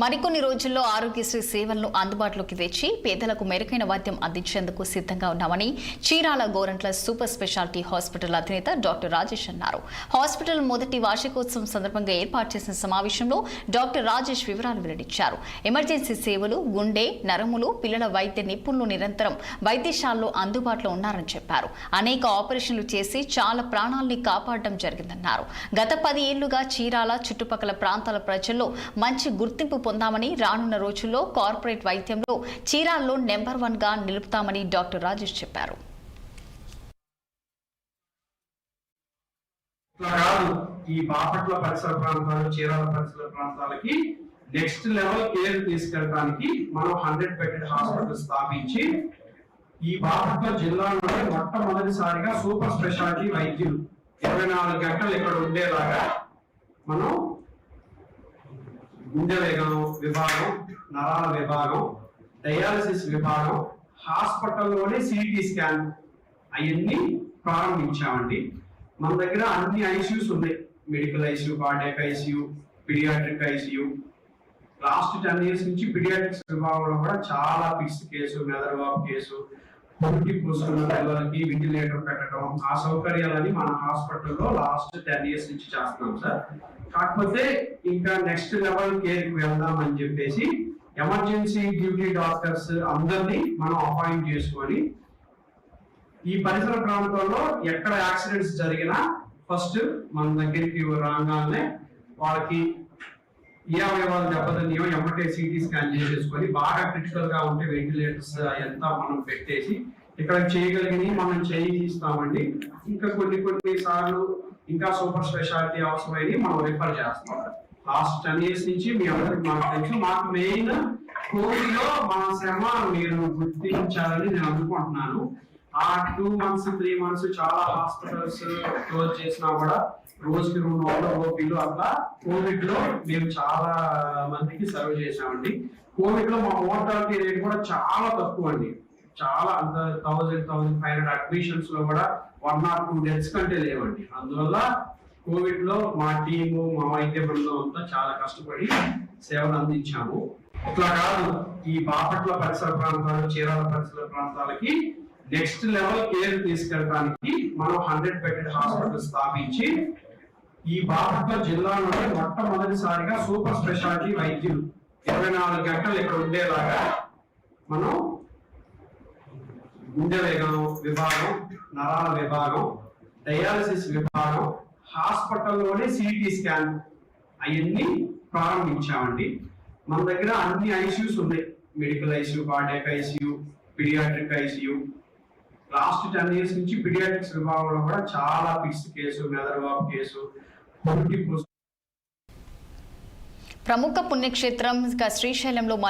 మరికొన్ని రోజుల్లో ఆరోగ్యశ్రీ సేవలను అందుబాటులోకి తెచ్చి పేదలకు మెరుగైన వైద్యం అందించేందుకు సిద్ధంగా ఉన్నామని Chirala Gorantla super speciality hospital అధినేత డాక్టర్ రాజేష్ అన్నారు. హాస్పిటల్ మొదటి వార్షికోత్సవం సందర్భంగా ఏర్పాటు చేసిన సమావేశంలో డాక్టర్ రాజేష్ వివరాలు వెల్లడించారు. ఎమర్జెన్సీ సేవలు, గుండె, నరములు, పిల్లల వైద్య నిపుణులు నిరంతరం వైద్యశాలలో అందుబాటులో ఉన్నారని చెప్పారు. అనేక ఆపరేషన్లు చేసి చాలా ప్రాణాల్ని కాపాడడం జరిగిందన్నారు. గత 10 ఏళ్లుగా చీరాల చుట్టుపక్కల ప్రాంతాల ప్రజల్లో మంచి గుర్తింపు పొందామని, రానున్న రోజుల్లో కార్పొరేట్ వైద్యంలో చీరాల్లో నెంబర్ 1 గా నిలుపుతామని డాక్టర్ రాజేష్ చెప్పారు. ఈ బాపట్ల పరిసర ప్రాంతాలు, చీరాల పరిసర ప్రాంతాలకి నెక్స్ట్ లెవెల్ కేర్ తీసుకెళ్ళడానికి మనం 100 బెడెడ్ హాస్పిటల్ స్థాపించి ఈ బాపట్ల జిల్లాలో మొట్టమొదటిసారిగా సూపర్ స్పెషాలిటీ వైద్యులు 24 గంటలు ఇక్కడ ఉండేలాగా మనం గుండె విభాగం, నరాల విభాగం, డయాలసిస్ విభాగం, హాస్పిటల్లోనే సిటీ స్కాన్ అవన్నీ ప్రారంభించామండి. మన దగ్గర అన్ని ఐసీయూస్ ఉన్నాయి. Medical ICU, cardiac ICU, paediatric ICU. Last 10 years నుంచి పీడియాట్రిక్స్ విభాగంలో కూడా చాలా పిట్స్ కేసు, మెదడువాపు కేసు, పొట్టి పూసుకున్న పిల్లలకి వెంటిలేటర్ పెట్టడం, ఆ సౌకర్యాలని మన హాస్పిటల్లో లాస్ట్ 10 years నుంచి చేస్తున్నాం సార్. కాకపోతే ఇంకా నెక్స్ట్ లెవెల్ కేర్ కి వెళ్దామని చెప్పేసి ఎమర్జెన్సీ డ్యూటీ డాక్టర్స్ అందరినీ మనం అపాయింట్ చేసుకొని ఈ పరిసర ప్రాంతాల్లో ఎక్కడ యాక్సిడెంట్స్ జరిగినా ఫస్ట్ మన దగ్గరికి రాగానే వాళ్ళకి ఏ అవయవాలు దెబ్బతిన్నాయో ఎమ్మటే సిటీ స్కాన్ చేసేసుకొని బాగా క్రిటికల్ గా ఉంటే వెంటిలేటర్స్ ఎంత మనం పెట్టేసి ఇక్కడ చేయగలిగినవి మనం చేయిస్తామండి. ఇంకా కొన్ని సార్లు ఇంకా సూపర్ స్పెషాలిటీ అవసరమైనవి మనం రిఫర్ చేస్తాం. లాస్ట్ 10 years నుంచి మీ అందరికి మాకు తెలుసు. మాకు మెయిన్ కోవిడ్లో మన శ్రమ మీరు గుర్తించాలని నేను అనుకుంటున్నాను. ఆ 2 months 3 months చాలా హాస్పిటల్స్ క్లోజ్ చేసినా కూడా రోజుకి 200 ఓపీలు అట్లా కోవిడ్ లో మేము చాలా మందికి సర్వ్ చేసామండి. కోవిడ్ లో మా మోర్టాలిటీ రేట్ కూడా చాలా తక్కువ అండి. చాలా అంత 1000-1500 అడ్మిషన్స్ లో కూడా 1 or 2 deaths కంటే లేవండి. అందువల్ల కోవిడ్ లో మా టీము, మా వైద్య బృందం అంతా చాలా కష్టపడి సేవలు అందించాము. ఇట్లా కాదు, ఈ బాపట్ల పరిసర ప్రాంతాలు, చీరాల పరిసర ప్రాంతాలకి నెక్స్ట్ లెవెల్ కేర్ తీసుకెళ్ళడానికి మనం 100 బెడెడ్ హాస్పిటల్ స్థాపించి ఈ బాపట్ల జిల్లాలో మొట్టమొదటిసారిగా సూపర్ స్పెషాలిటీ వైద్యులు 24 గంటలు ఇక్కడ ఉండేలాగా మనం గుండె విభాగం, నరాల విభాగం, డయాలసిస్ విభాగం, హాస్పిటల్లోనే సిటీ స్కాన్ అవన్నీ ప్రారంభించామండి. మన దగ్గర అన్ని ఐసీయూస్ ఉన్నాయి. Medical ICU, cardiac ICU, paediatric ICU. Last 10 years నుంచి పీడియాట్రిక్స్ విభాగంలో కూడా చాలా పిట్స్ కేసు, మెదడువాపు కేసు, పొట్టి ప్రముఖ పుణ్యక్షేత్రం శ్రీశైలంలో